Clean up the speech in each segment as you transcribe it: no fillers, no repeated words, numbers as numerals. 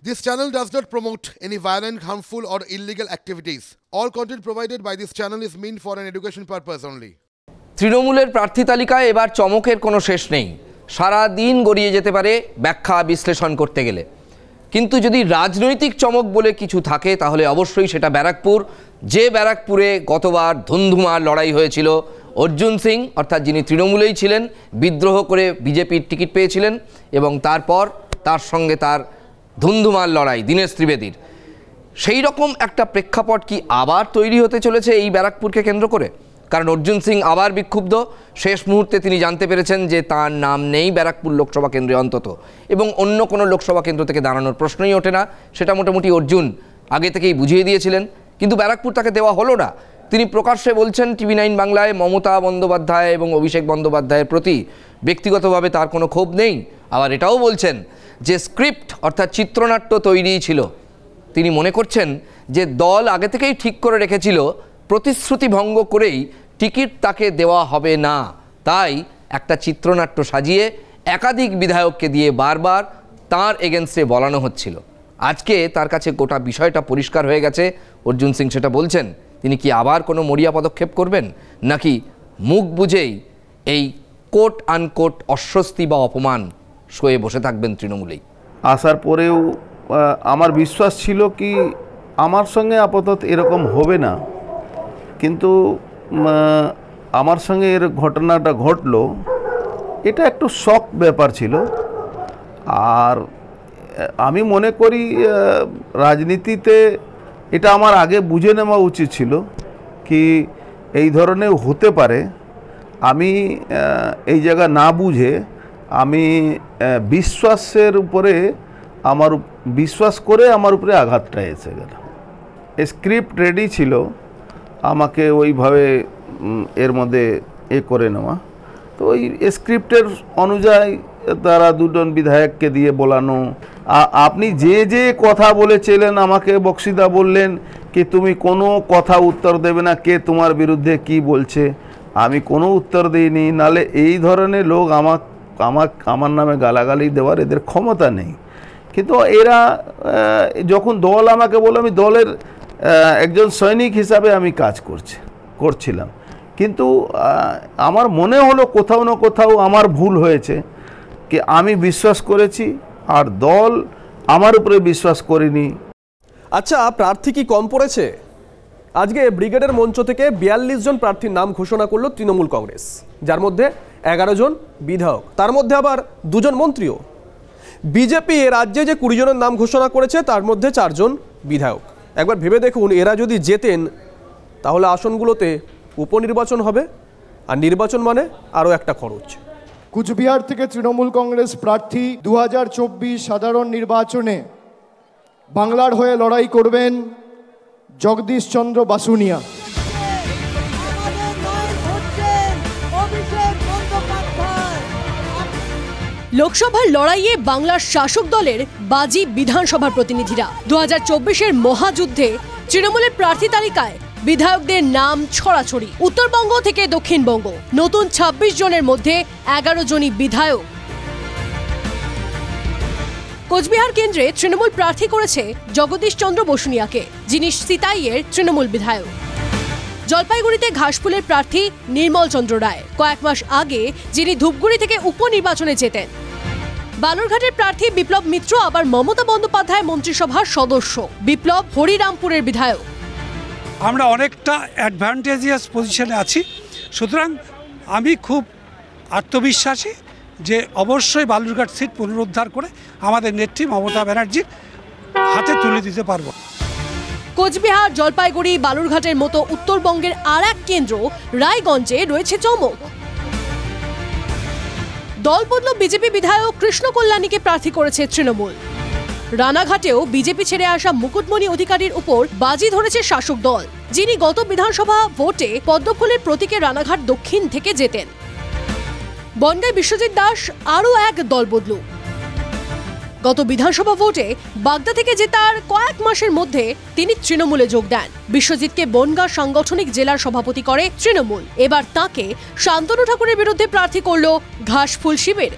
This channel does not promote any violent, harmful or illegal activities. All content provided by this channel is meant for an education purpose only. তৃণমূলের প্রার্থী তালিকায় এবার চমকের কোনো শেষ নেই। সারা দিন গড়িয়ে যেতে পারে ব্যাখ্যা বিশ্লেষণ করতে গেলে। কিন্তু যদি রাজনৈতিক চমক বলে কিছু থাকে তাহলে অবশ্যই সেটা ব্যারাকপুর, যে ব্যারাকপুরে গতবার ধুন্ধুমার লড়াই হয়েছিল। অর্জুন সিং অর্থাৎ যিনি তৃণমূলেই ছিলেন, বিদ্রোহ করে বিজেপির টিকিট পেয়েছিলেন এবং তারপর তার সঙ্গে তার ধুন্ধুমার লড়াই দীনেশ ত্রিবেদীর। সেই রকম একটা প্রেক্ষাপট কি আবার তৈরি হতে চলেছে এই ব্যারাকপুরকে কেন্দ্র করে? কারণ অর্জুন সিং আবার বিক্ষুব্ধ। শেষ মুহূর্তে তিনি জানতে পেরেছেন যে তার নাম নেই ব্যারাকপুর লোকসভা কেন্দ্রে অন্তত, এবং অন্য কোনো লোকসভা কেন্দ্র থেকে দাঁড়ানোর প্রশ্নই ওঠে না। সেটা মোটামুটি অর্জুন আগে থেকেই বুঝিয়ে দিয়েছিলেন, কিন্তু ব্যারাকপুর তাকে দেওয়া হলো না। তিনি প্রকাশ্যে বলছেন TV9 বাংলায় মমতা বন্দ্যোপাধ্যায় এবং অভিষেক বন্দ্যোপাধ্যায়ের প্রতি ব্যক্তিগতভাবে তার কোনো ক্ষোভ নেই। আবার এটাও বলছেন যে স্ক্রিপ্ট অর্থাৎ চিত্রনাট্য তৈরি ছিল। তিনি মনে করছেন যে দল আগে থেকেই ঠিক করে রেখেছিল প্রতিশ্রুতি ভঙ্গ করেই টিকিট তাকে দেওয়া হবে না, তাই একটা চিত্রনাট্য সাজিয়ে একাধিক বিধায়ককে দিয়ে বারবার তার এগেনস্টে বলানো হচ্ছিল। আজকে তার কাছে গোটা বিষয়টা পরিষ্কার হয়ে গেছে। অর্জুন সিং সেটা বলছেন। তিনি কি আবার কোনো মরিয়া পদক্ষেপ করবেন, নাকি মুখ বুঝেই এই কোট আনকোট অস্বস্তি বা অপমান সয়ে বসে থাকবেন তৃণমূলেই? আসার পরেও আমার বিশ্বাস ছিল কি আমার সঙ্গে আপাতত এরকম হবে না, কিন্তু আমার সঙ্গে এর ঘটনাটা ঘটলো, এটা একটু শক ব্যাপার ছিল। আর আমি মনে করি রাজনীতিতে এটা আমার আগে বুঝে নেওয়া উচিত ছিল কি এই ধরনের হতে পারে। আমি এই জায়গা না বুঝে আমি বিশ্বাসের উপরে বিশ্বাস করে আমার উপরে আঘাতটা এসে গেল। স্ক্রিপ্ট রেডি ছিল, আমাকে ওইভাবে এর মধ্যে করে নেওয়া। তো ওই স্ক্রিপ্টের অনুযায়ী তারা দুজন বিধায়ককে দিয়ে বলানো। আপনি যে কথা বলেছিলেন, আমাকে বক্সিদা বললেন কি তুমি কোনো কথা উত্তর দেবে না, কে তোমার বিরুদ্ধে কি বলছে। আমি কোনো উত্তর দিইনি, নালে এই ধরনের লোক আমার নামে গালাগালি দেওয়ার এদের ক্ষমতা নেই। কিন্তু এরা যখন দল আমাকে বলে, আমি দলের একজন সৈনিক হিসাবে আমি কাজ করছিলাম, কিন্তু আমার মনে হলো কোথাও না কোথাও আমার ভুল হয়েছে কি আমি বিশ্বাস করেছি আর দল আমার উপরে বিশ্বাস করেনি। আচ্ছা, প্রার্থী কি কম পড়েছে? আজকে ব্রিগেডের মঞ্চ থেকে 42 জন প্রার্থীর নাম ঘোষণা করলো তৃণমূল কংগ্রেস, যার মধ্যে 11 জন বিধায়ক, তার মধ্যে আবার 2 জন মন্ত্রীও। বিজেপি রাজ্যে যে 20 জনের নাম ঘোষণা করেছে তার মধ্যে 4 জন বিধায়ক। একবার ভেবে দেখুন, এরা যদি জেতেন তাহলে আসনগুলোতে উপনির্বাচন হবে, আর নির্বাচন মানে আরও একটা খরচ। কুচবিহার থেকে তৃণমূল কংগ্রেস প্রার্থী 2024 সাধারণ নির্বাচনে বাংলার হয়ে লড়াই করবেন জগদীশ চন্দ্র বাসুনিয়া। লোকসভার লড়াইয়ে বাংলার শাসক দলের বাজি বিধানসভার প্রতিনিধিরা। 2024-এর মহাযুদ্ধে তৃণমূলের প্রার্থী তালিকায় বিধায়কদের নাম ছড়াছড়ি। উত্তরবঙ্গ থেকে দক্ষিণবঙ্গ নতুন 26 জনের মধ্যে 11 জনই বিধায়ক। কোচবিহার কেন্দ্রে তৃণমূল প্রার্থী করেছে জগদীশ চন্দ্র বসুনিয়াকে, যিনি সিতাইয়ের তৃণমূল বিধায়ক। জলপাইগুড়িতে ঘাসফুলের প্রার্থী নির্মল চন্দ্র রায়, কয়েক মাস আগে যিনি ধূপগুড়ি থেকে উপনির্বাচনে জেতেন। বালুরঘাটের প্রার্থী বিপ্লব মিত্র আবার মমতা বন্দ্যোপাধ্যায় মন্ত্রিসভার সদস্য। বিপ্লব হরিরামপুরের বিধায়ক। আমরা অনেকটা অ্যাডভান্টেজিয়াস পজিশনে আছি, সুতরাং আমি খুব আত্মবিশ্বাসী যে অবশ্যই বালুরঘাট সিট পুনরুদ্ধার করে আমাদের নেত্রী মমতা ব্যানার্জির হাতে তুলে দিতে পারব। কোচবিহার, জলপাইগুড়ি, বালুরঘাটের মতো উত্তরবঙ্গের আর এক কেন্দ্র রায়গঞ্জে রয়েছে চমক। দল বদল বিজেপি বিধায়ক কৃষ্ণ কল্যাণীকে প্রার্থী করেছে তৃণমূল। রানাঘাটেও বিজেপি ছেড়ে আসা মুকুটমণি অধিকারীর উপর বাজি ধরেছে শাসক দল, যিনি গত বিধানসভা ভোটে পদ্মফুলের প্রতীকে রানাঘাট দক্ষিণ থেকে জেতেন। বনগাঁয় বিশ্বজিৎ দাস আরও এক দল বদলু। গত বিধানসভা ভোটে বাগদা থেকে জেতার কয়েক মাসের মধ্যে তিনি তৃণমূলে যোগ দেন। বিশ্বজিৎকে বনগাঁ সাংগঠনিক জেলার সভাপতি করে তৃণমূল। এবার তাকে শান্তনু ঠাকুরের বিরুদ্ধে প্রার্থী করল ঘাসফুল শিবির।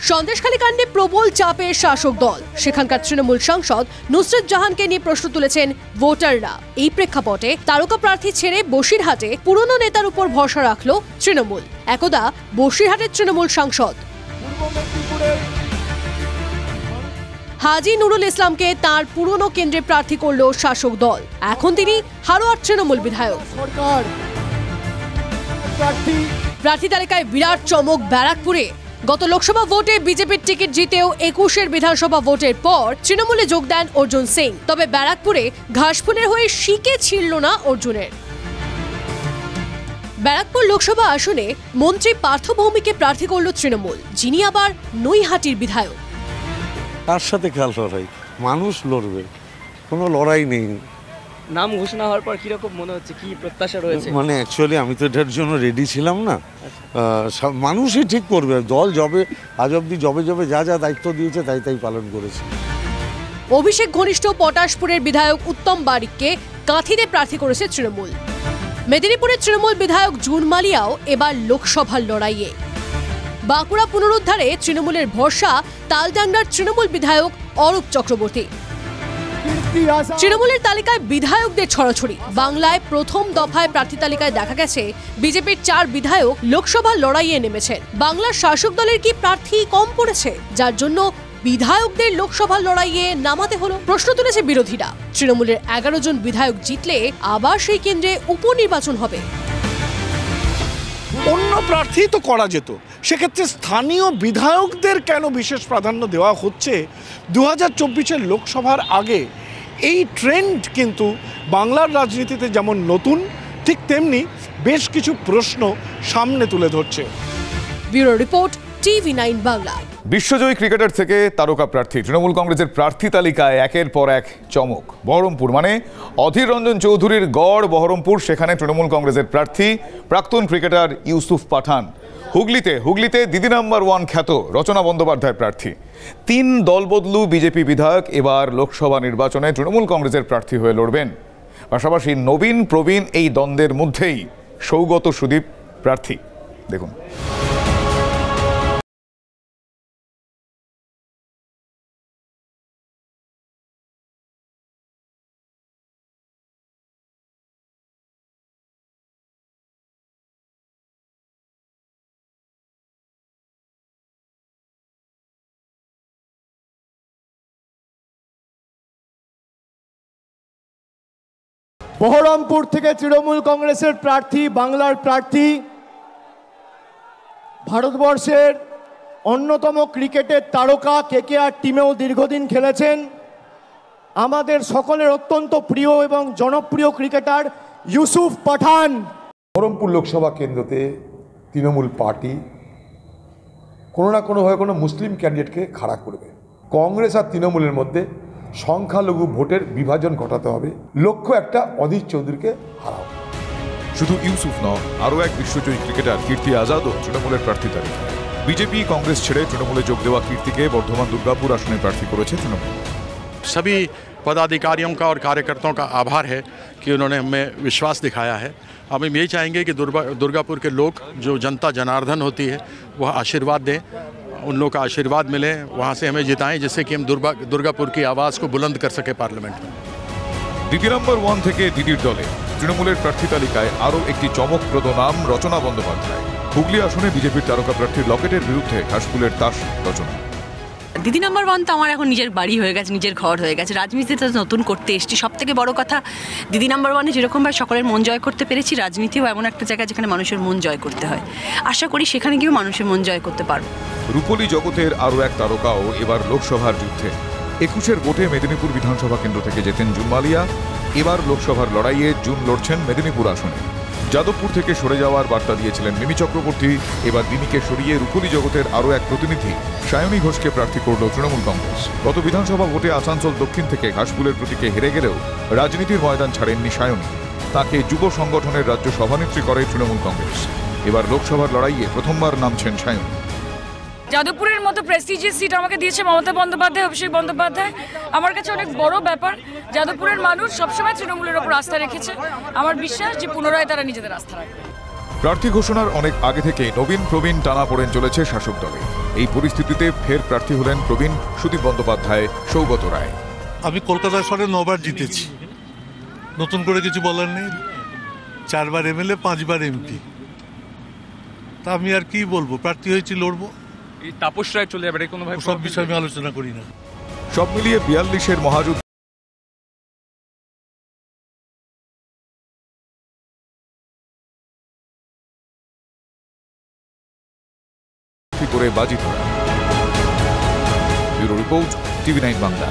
সন্দেশখালী কাণ্ডে প্রবল চাপে শাসক দল, সেখানকার তৃণমূল সাংসদ নুসরত জাহানকে নিয়ে প্রশ্ন তুলেছেন ভোটাররা। এই প্রেক্ষাপটে তারকা প্রার্থী ছেড়ে বসিরহাটে পুরনো নেতার উপর ভরসা রাখল তৃণমূল। একদা বসিরহাটের তৃণমূল সাংসদ হাজী নুরুল ইসলামকে তার পুরনো কেন্দ্রে প্রার্থী করল শাসক দল। এখন তিনি হারোয়ার তৃণমূল বিধায়ক। প্রার্থী তালিকায় বিরাট চমক ব্যারাকপুরে। গত লোকসভা ভোটে বিজেপির টিকিট জিতেও 21 বিধানসভা ভোটের পর তৃণমূলে যোগ দেন অর্জুন সিং। তবে ব্যারাকপুরে ঘাসফুলের হয়ে শিকে ছিড়ল না অর্জুনের। ব্যারাকপুর লোকসভা আসনে মন্ত্রী পার্থ ভৌমিককে প্রার্থী করল তৃণমূল, যিনি আবার নৈহাটির বিধায়ক। তার সাথে খেয়াল লড়াই, মানুষ লড়বে, কোনো লড়াই নেই। নাম ঘোষণা হওয়ার পর কিরকম মনে হচ্ছে, কি প্রত্যাশা রয়েছে? মানে অ্যাকচুয়ালি আমি তো এটার জন্য রেডি ছিলাম না। মানুষই ঠিক করবে, দল যবে আজ অব্দি যবে যা দায়িত্ব দিয়েছে তাই পালন করেছে। অভিষেক ঘনিষ্ঠ পটাশপুরের বিধায়ক উত্তম বারিককে কাঁথিতে প্রার্থী করেছে তৃণমূল। মেদিনীপুরের তৃণমূল বিধায়ক জুন মালিয়াও এবার লোকসভার লড়াইয়ে। বাঁকুড়া পুনরুদ্ধারে তৃণমূলের ভরসা তালডাংরার তৃণমূল বিধায়ক অরূপ চক্রবর্তী। তৃণমূলের তালিকায় বিধায়কদের ছড়াছড়ি। বাংলায় প্রথম দফায় প্রার্থী তালিকায় দেখা গেছে বিজেপির 4 বিধায়ক লোকসভার লড়াইয়ে নেমেছেন। বাংলার শাসক দলের কি প্রার্থী কম পড়েছে, যার জন্য বিধায়কদের লোকসভার লড়াইয়ে নামাতে হলো? প্রশ্ন তুলেছে বিরোধীরা। তৃণমূলের 11 জন বিধায়ক জিতলে আবার সেই কেন্দ্রে উপনির্বাচন হবে। অন্য প্রার্থী তো করা যেত, সেক্ষেত্রে স্থানীয় বিধায়কদের কেন বিশেষ প্রাধান্য দেওয়া হচ্ছে 2024 লোকসভার আগে? এই ট্রেন্ড কিন্তু বাংলার রাজনীতিতে যেমন নতুন, ঠিক তেমনি বেশ কিছু প্রশ্ন সামনে তুলে ধরছে। Bureau report, TV9 Bangla. বিশ্বজয়ী ক্রিকেটার থেকে তারকা প্রার্থী, তৃণমূল কংগ্রেসের প্রার্থী তালিকায় একের পর এক চমক। বহরমপুর মানে অধীর রঞ্জন চৌধুরীর গড় বহরমপুর, সেখানে তৃণমূল কংগ্রেসের প্রার্থী প্রাক্তন ক্রিকেটার ইউসুফ পাঠান। হুগলিতে দিদি নাম্বার 1 খ্যাত রচনা বন্দ্যোপাধ্যায় প্রার্থী। 3 দলবদলু বিজেপি বিধায়ক এবার লোকসভা নির্বাচনে তৃণমূল কংগ্রেসের প্রার্থী হয়ে লড়বেন। পাশাপাশি নবীন প্রবীণ এই দ্বন্দ্বের মধ্যেই সৌগত সুদীপ প্রার্থী। দেখুন। বহরমপুর থেকে তৃণমূল কংগ্রেসের প্রার্থী, বাংলার প্রার্থী, ভারতবর্ষের অন্যতম ক্রিকেটের তারকা, KKR টিমেও দীর্ঘদিন খেলেছেন, আমাদের সকলের অত্যন্ত প্রিয় এবং জনপ্রিয় ক্রিকেটার ইউসুফ পাঠান। বহরমপুর লোকসভা কেন্দ্রতে তৃণমূল পার্টি কোনো না কোনোভাবে কোনো মুসলিম ক্যান্ডিডেটকে খাড়া করবে। কংগ্রেস আর তৃণমূলের মধ্যে সংখ্যালঘু ভোটের বিভাজন ঘটাতে হবে। লক্ষ্য একটা অধীর চৌধুরীকে হারাও। শুধু ইউসুফ নয়, আরও এক বিশ্বজয়ী ক্রিকেটার কীর্তি আজাদও তৃণমূলের প্রার্থী তালিকায়। বিজেপি কংগ্রেস ছেড়ে তৃণমূলে যোগ দেওয়া কীর্তিকে বর্ধমান দুর্গাপুর আসনে প্রার্থী করেছে তৃণমূল। सभी पदाधिकारियों का और कार्यकर्ताओं का आभार है कि उन्होंने हमें विश्वास दिखाया है। अब हम यही चाहेंगे कि दुर्गापुर के लोग, जो जनता जनार्दन होती है, वह आशीर्वाद दें, उन लोगों का आशीर्वाद मिले, वहाँ से हमें जिताएं, जिससे कि हम दुर्गापुर की आवाज़ को बुलंद कर सके पार्लियामेंट में। দিদি নাম্বার 1 থেকে দিদির দলে তৃণমূলের প্রার্থী তালিকায় আরও একটি চমকপ্রদ নাম রচনা বন্দ্যোপাধ্যায়। হুগলি আসনে বিজেপির তারকা প্রার্থী লকেটের বিরুদ্ধে ঘাসফুলের তাস রচনা। দিদি নাম্বার 1 তো আমার এখন নিজের বাড়ি হয়ে গেছে, নিজের ঘর হয়ে গেছে। রাজনীতিতে নতুন করতে এসেছি। সব থেকে বড় কথা, দিদি নাম্বার 1-এ যেরকমভাবে সকলের মন জয় করতে পেরেছি, রাজনীতিও এমন একটা জায়গা যেখানে মানুষের মন জয় করতে হয়। আশা করি সেখানে গিয়েও মানুষের মন জয় করতে পারবো। রূপলী জগতের আরও এক তারকাও এবার লোকসভার যুদ্ধে। 21 ভোটে মেদিনীপুর বিধানসভা কেন্দ্র থেকে জেতেন জুন মালিয়া। এবার লোকসভার লড়াইয়ে জুন লড়ছেন মেদিনীপুর আসনে। যাদবপুর থেকে সরে যাওয়ার বার্তা দিয়েছিলেন মিমি চক্রবর্তী। এবার দিনীকে সরিয়ে রূপলী জগতের আরও এক প্রতিনিধি সায়নী ঘোষকে প্রার্থী করল তৃণমূল কংগ্রেস। গত বিধানসভা ভোটে আসানসোল দক্ষিণ থেকে ঘাসফুলের প্রতীকে হেরে গেলেও রাজনীতির ময়দান ছাড়েননি সায়নী। তাকে যুব সংগঠনের রাজ্য সভানেত্রী করে তৃণমূল কংগ্রেস। এবার লোকসভার লড়াইয়ে প্রথমবার নামছেন সায়নী। যাদবপুরের মতো প্রেস্টিজিয়াস সিট আমাকে দিয়েছে মমতা বন্দ্যোপাধ্যায়, অভিষেক বন্দ্যোপাধ্যায়। আমার কাছে অনেক বড় ব্যাপার। যাদবপুরের মানুষ সবসময় তৃণমূলের ওপর আস্থা রেখেছে। আমার বিশ্বাস যে পুনরায় তারা নিজেদের আস্থা রাখবে। প্রার্থী ঘোষণার অনেক আগে থেকে নবীন প্রবীণ টানাপোড়েন চলেছে শাসক দলে। এই পরিস্থিতিতে ফের প্রার্থী হলেন প্রবীণ, সুদীপ বন্দ্যোপাধ্যায়, সৌগত রায়। আমি কলকাতা শহরে 9 বার জিতেছি, নতুন করে কিছু বলার নেই। 4 বার এমএলএ, 5 বার এমপি, তা আমি আর কি বলবো? প্রার্থী হয়েছি, লড়বো। এই তাপস রায় চলে যাবে, কোনো সব বিষয়ে আমি আলোচনা করি না। সব মিলিয়ে 42-এর মহাযুদ্ধ করে বাজি ধরা। Bureau report, TV9 Bangla.